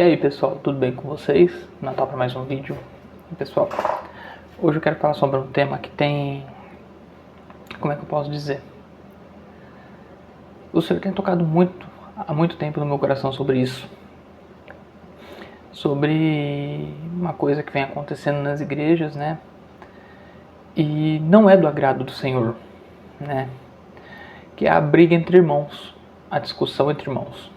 aí pessoal, tudo bem com vocês? Natal para mais um vídeo. Pessoal, hoje eu quero falar sobre um tema que tem, como é que eu posso dizer? O Senhor tem tocado há muito tempo no meu coração sobre isso. Sobre uma coisa que vem acontecendo nas igrejas, né? E não é do agrado do Senhor, né? Que é a briga entre irmãos, a discussão entre irmãos.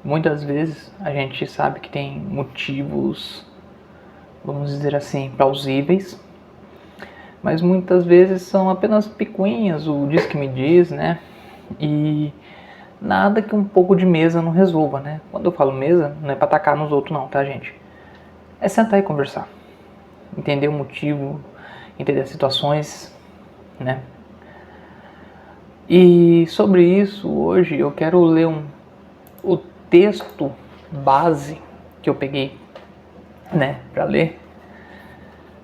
Muitas vezes a gente sabe que tem motivos, vamos dizer assim, plausíveis, mas muitas vezes são apenas picuinhas, o diz que me diz, né? E nada que um pouco de mesa não resolva, né? Quando eu falo mesa, não é pra atacar nos outros não, tá, gente? É sentar e conversar, entender o motivo, entender as situações, né? E sobre isso, hoje eu quero ler o texto base que eu peguei, né, para ler.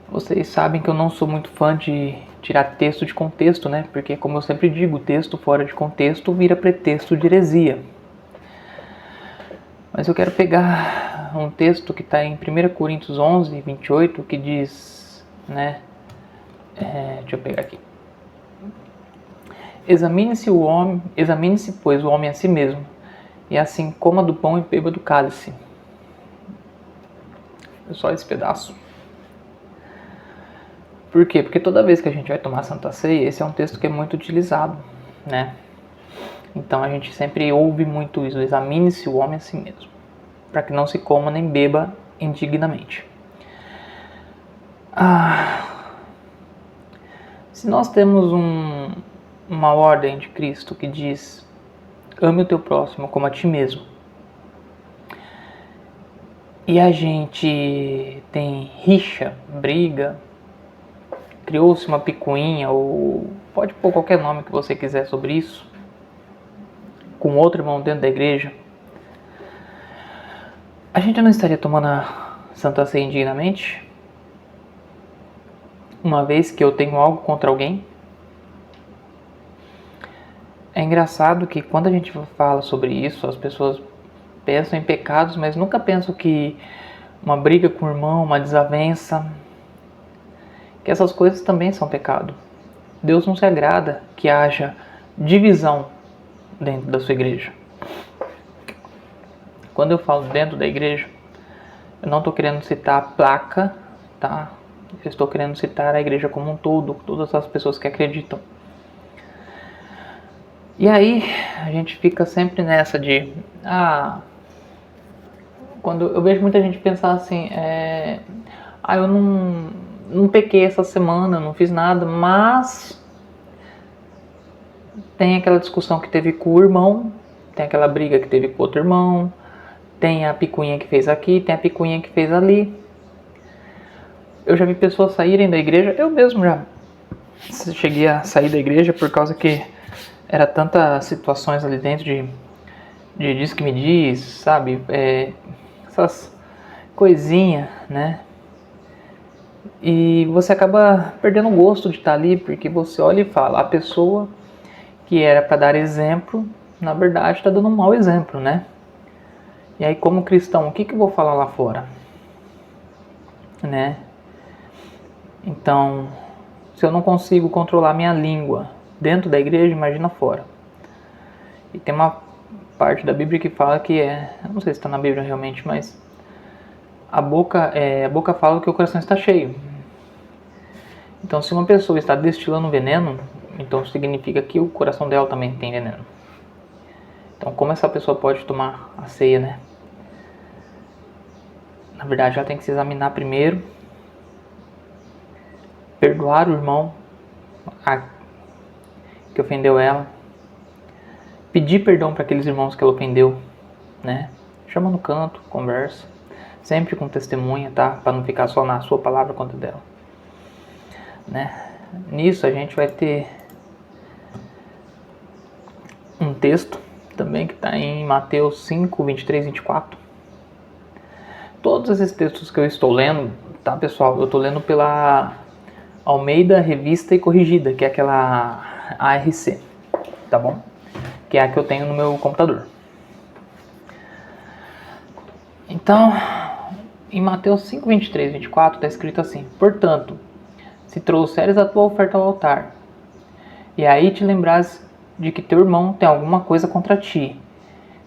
Vocês sabem que eu não sou muito fã de tirar texto de contexto, né? Porque, como eu sempre digo, texto fora de contexto vira pretexto de heresia. Mas eu quero pegar um texto que está em 1 Coríntios 11, 28, que diz, né? Deixa eu pegar aqui. Examine-se, pois, o homem a si mesmo, e assim coma do pão e beba do cálice. É só esse pedaço. Por quê? Porque toda vez que a gente vai tomar Santa Ceia, esse é um texto que é muito utilizado, né? Então a gente sempre ouve muito isso, examine-se o homem a si mesmo, para que não se coma nem beba indignamente. Se nós temos uma ordem de Cristo que diz, ame o teu próximo como a ti mesmo, e a gente tem rixa, briga, criou-se uma picuinha, ou pode pôr qualquer nome que você quiser sobre isso, com outro irmão dentro da igreja, a gente não estaria tomando a Santa Ceia indignamente? Uma vez que eu tenho algo contra alguém? É engraçado que quando a gente fala sobre isso, as pessoas pensam em pecados, mas nunca pensam que uma briga com o irmão, uma desavença, que essas coisas também são pecado. Deus não se agrada que haja divisão dentro da sua igreja. Quando eu falo dentro da igreja, eu não estou querendo citar a placa, tá? Eu estou querendo citar a igreja como um todo, todas as pessoas que acreditam. E aí, a gente fica sempre nessa de... quando eu vejo muita gente pensar assim... eu não pequei essa semana, não fiz nada, mas... Tem aquela discussão que teve com o irmão, tem aquela briga que teve com outro irmão, tem a picuinha que fez aqui, tem a picuinha que fez ali. Eu já vi pessoas saírem da igreja, eu mesmo já cheguei a sair da igreja por causa que era tantas situações ali dentro de diz que me diz, sabe? Essas coisinhas, né? E você acaba perdendo o gosto de estar ali, porque você olha e fala, a pessoa que era para dar exemplo, na verdade está dando um mau exemplo, né? E aí, como cristão, o que eu vou falar lá fora? Né? Então, se eu não consigo controlar minha língua dentro da igreja, imagina fora. E tem uma parte da Bíblia que fala que eu não sei se está na Bíblia realmente, mas a boca fala que o coração está cheio. Então, se uma pessoa está destilando veneno, então significa que o coração dela também tem veneno. Então, como essa pessoa pode tomar a ceia, né? Na verdade, ela tem que se examinar primeiro, perdoar o irmão que ofendeu ela, pedir perdão para aqueles irmãos que ela ofendeu, né? Chama no canto, conversa, sempre com testemunha, tá? Para não ficar só na sua palavra contra dela, né? Nisso a gente vai ter um texto também que está em Mateus 5, 23, 24. Todos esses textos que eu estou lendo, tá, pessoal? Eu estou lendo pela Almeida Revista e Corrigida, que é aquela ARC, tá bom? Que é a que eu tenho no meu computador. Então, em Mateus 5, 23, 24, está escrito assim: portanto, se trouxeres a tua oferta ao altar, e aí te lembrares de que teu irmão tem alguma coisa contra ti,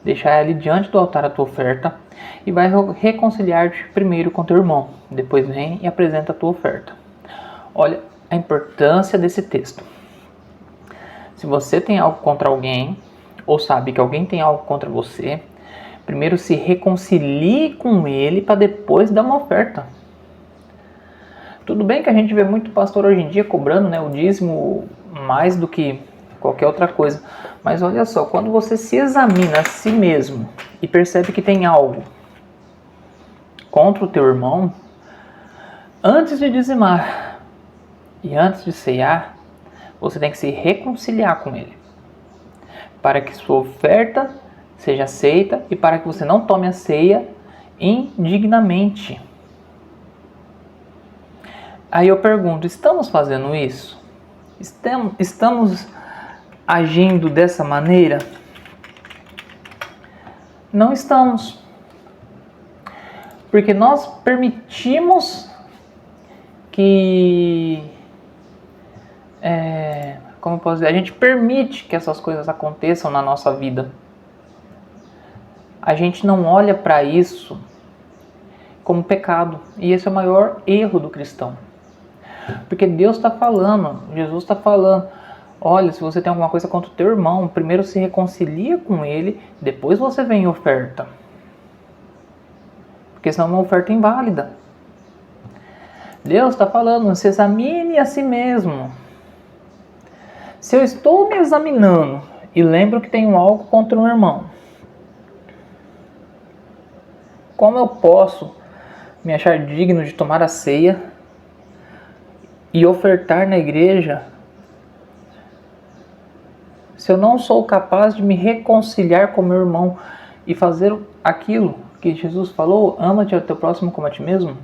deixai ali diante do altar a tua oferta, e vai reconciliar-te primeiro com teu irmão, depois vem e apresenta a tua oferta. Olha a importância desse texto. Se você tem algo contra alguém, ou sabe que alguém tem algo contra você, primeiro se reconcilie com ele para depois dar uma oferta. Tudo bem que a gente vê muito pastor hoje em dia cobrando, né, o dízimo mais do que qualquer outra coisa. Mas olha só, quando você se examina a si mesmo e percebe que tem algo contra o teu irmão, antes de dizimar e antes de ceiar, você tem que se reconciliar com ele, para que sua oferta seja aceita e para que você não tome a ceia indignamente. Aí eu pergunto, estamos fazendo isso? Estamos agindo dessa maneira? Não estamos. Porque nós permitimos que... como eu posso dizer? A gente permite que essas coisas aconteçam na nossa vida. A gente não olha para isso como pecado. E esse é o maior erro do cristão. Porque Deus está falando, Jesus está falando, olha, se você tem alguma coisa contra o teu irmão, primeiro se reconcilia com ele, depois você vem em oferta. Porque senão é uma oferta inválida. Deus está falando, se examine a si mesmo. Se eu estou me examinando e lembro que tenho algo contra um irmão, como eu posso me achar digno de tomar a ceia e ofertar na igreja se eu não sou capaz de me reconciliar com meu irmão e fazer aquilo que Jesus falou, ama-te ao teu próximo como a ti mesmo?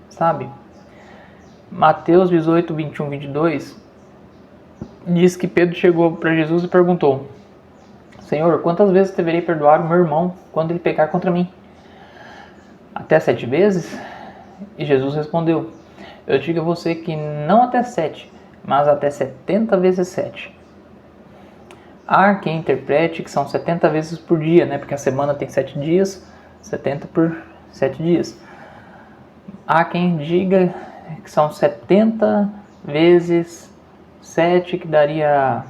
Sabe? Mateus 18, 21, 22 diz que Pedro chegou para Jesus e perguntou: Senhor, quantas vezes deverei perdoar o meu irmão quando ele pecar contra mim? Até 7 vezes? E Jesus respondeu: eu digo a você que não até 7, mas até 70 vezes 7. Há quem interprete que são 70 vezes por dia, né? Porque a semana tem 7 dias, 70 por 7 dias. Há quem diga que são 70 vezes 7, que daria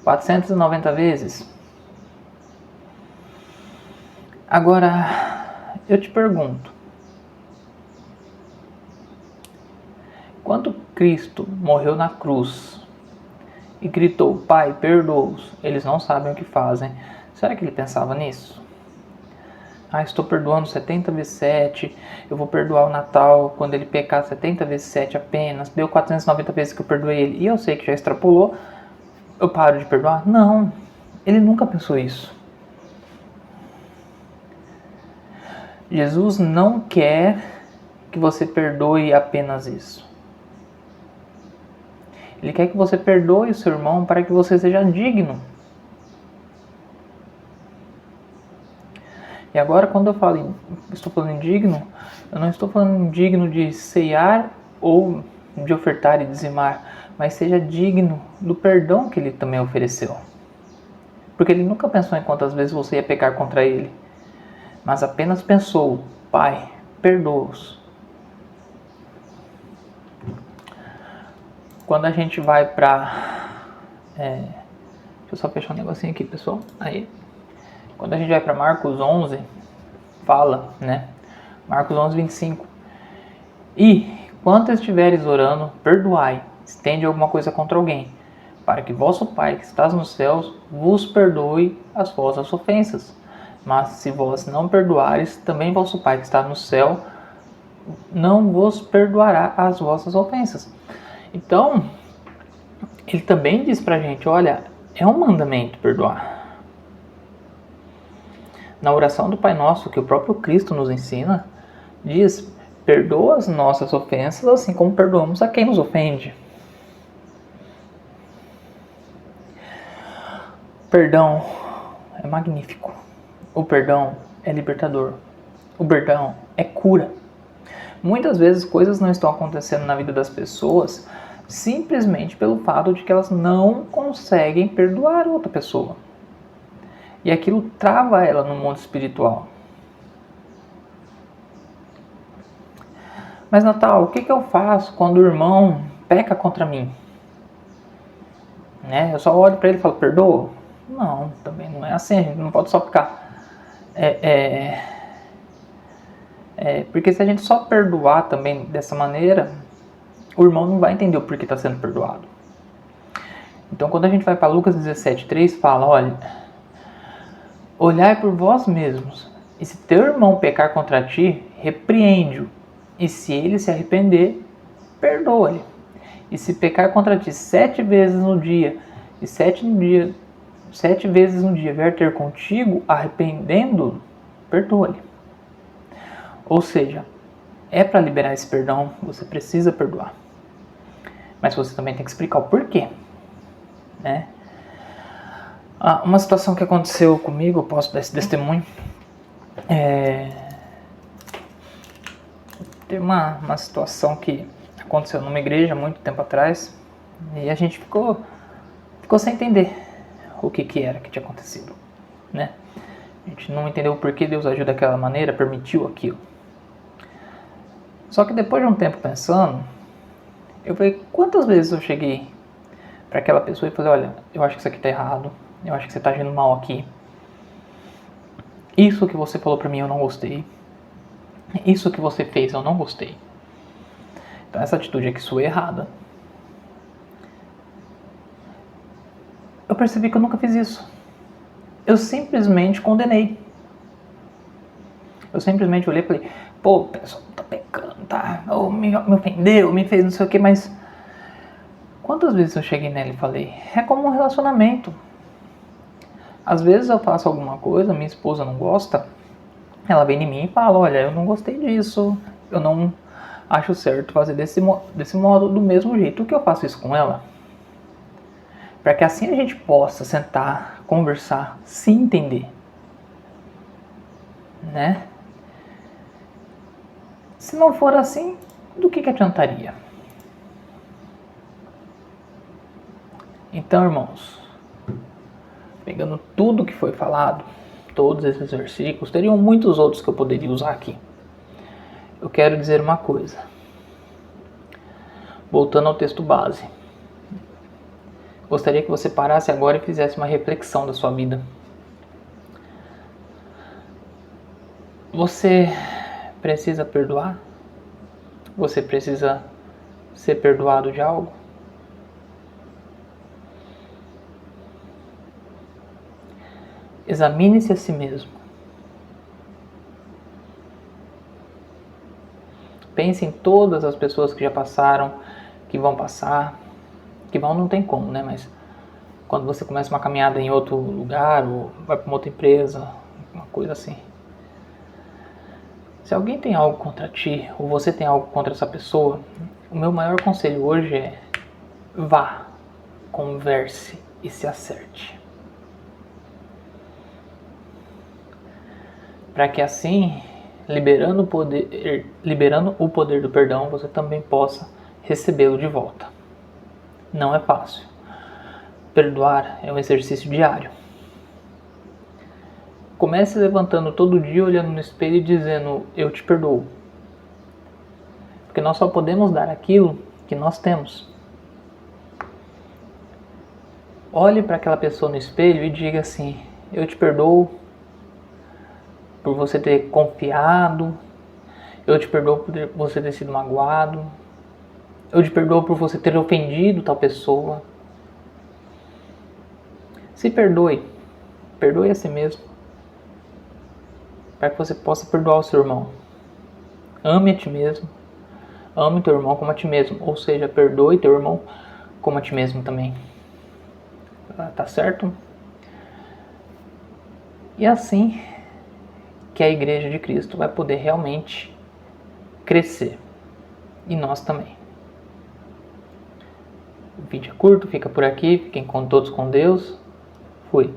490 vezes. Agora, eu te pergunto, quando Cristo morreu na cruz e gritou, Pai, perdoa-os, eles não sabem o que fazem, será que ele pensava nisso? Estou perdoando 70 vezes 7, eu vou perdoar o Natal quando ele pecar 70 vezes 7 apenas, deu 490 vezes que eu perdoei ele e eu sei que já extrapolou, eu paro de perdoar? Não, ele nunca pensou isso. Jesus não quer que você perdoe apenas isso. Ele quer que você perdoe o seu irmão para que você seja digno. E agora, quando eu estou falando digno, eu não estou falando digno de ceiar ou de ofertar e dizimar, mas seja digno do perdão que ele também ofereceu. Porque ele nunca pensou em quantas vezes você ia pecar contra ele, mas apenas pensou, Pai, perdoa-os. Quando a gente vai para... deixa eu só fechar um negocinho aqui, pessoal. Aí. Quando a gente vai para Marcos 11, fala, né? Marcos 11, 25. E, quando estiveres orando, perdoai, se tende alguma coisa contra alguém, para que vosso Pai, que estás nos céus, vos perdoe as vossas ofensas. Mas se vós não perdoares, também vosso Pai, que está no céu, não vos perdoará as vossas ofensas. Então, ele também diz pra gente, olha, é um mandamento perdoar. Na oração do Pai Nosso, que o próprio Cristo nos ensina, diz, perdoa as nossas ofensas, assim como perdoamos a quem nos ofende. Perdão é magnífico. O perdão é libertador. O perdão é cura. Muitas vezes coisas não estão acontecendo na vida das pessoas simplesmente pelo fato de que elas não conseguem perdoar outra pessoa. E aquilo trava ela no mundo espiritual. Mas Natal, o que eu faço quando o irmão peca contra mim? Eu só olho para ele e falo, perdoa? Não, também não é assim, a gente não pode só ficar... porque se a gente só perdoar também dessa maneira, o irmão não vai entender o porquê está sendo perdoado. Então quando a gente vai para Lucas 17:3, fala, olha, olhai por vós mesmos, e se teu irmão pecar contra ti, repreende-o, e se ele se arrepender, perdoa-lhe. E se pecar contra ti 7 vezes no dia, e 7 vezes no dia vier ter contigo, arrependendo, perdoa-lhe. Ou seja, é para liberar esse perdão, você precisa perdoar. Mas você também tem que explicar o porquê. Uma situação que aconteceu comigo, eu posso dar esse testemunho. Teve uma situação que aconteceu numa igreja muito tempo atrás, e a gente ficou sem entender o que era que tinha acontecido. A gente não entendeu o porquê Deus agiu daquela maneira, permitiu aquilo. Só que depois de um tempo pensando, eu falei, quantas vezes eu cheguei para aquela pessoa e falei, olha, eu acho que isso aqui está errado, eu acho que você está agindo mal aqui. Isso que você falou para mim eu não gostei. Isso que você fez eu não gostei. Então essa atitude aqui sua é errada. Eu percebi que eu nunca fiz isso. Eu simplesmente condenei. Eu simplesmente olhei e falei, pô, o pessoal tá pecando, tá? Ou me ofendeu, me fez não sei o que, mas... Quantas vezes eu cheguei nela e falei, é como um relacionamento. Às vezes eu faço alguma coisa, minha esposa não gosta, ela vem em mim e fala, olha, eu não gostei disso, eu não acho certo fazer desse modo, do mesmo jeito. O que eu faço isso com ela? Para que assim a gente possa sentar, conversar, se entender. Se não for assim, do que adiantaria? Então, irmãos, pegando tudo que foi falado, todos esses versículos, teriam muitos outros que eu poderia usar aqui. Eu quero dizer uma coisa. Voltando ao texto base. Gostaria que você parasse agora e fizesse uma reflexão da sua vida. Você precisa perdoar? Você precisa ser perdoado de algo? Examine-se a si mesmo. Pense em todas as pessoas que já passaram, que vão passar. Que vão não tem como, mas quando você começa uma caminhada em outro lugar, ou vai para uma outra empresa, uma coisa assim. Se alguém tem algo contra ti, ou você tem algo contra essa pessoa, o meu maior conselho hoje é: vá, converse e se acerte. Para que assim, liberando o poder do perdão, você também possa recebê-lo de volta. Não é fácil. Perdoar é um exercício diário. Comece levantando todo dia, olhando no espelho e dizendo, eu te perdoo. Porque nós só podemos dar aquilo que nós temos. Olhe para aquela pessoa no espelho e diga assim, eu te perdoo por você ter confiado, eu te perdoo por você ter sido magoado, eu te perdoo por você ter ofendido tal pessoa. Se perdoe, perdoe a si mesmo, para que você possa perdoar o seu irmão. Ame a ti mesmo, ame teu irmão como a ti mesmo, ou seja, perdoe teu irmão como a ti mesmo também. Tá certo? E assim que a Igreja de Cristo vai poder realmente crescer. E nós também. O vídeo é curto, fica por aqui. Fiquem todos com Deus. Fui.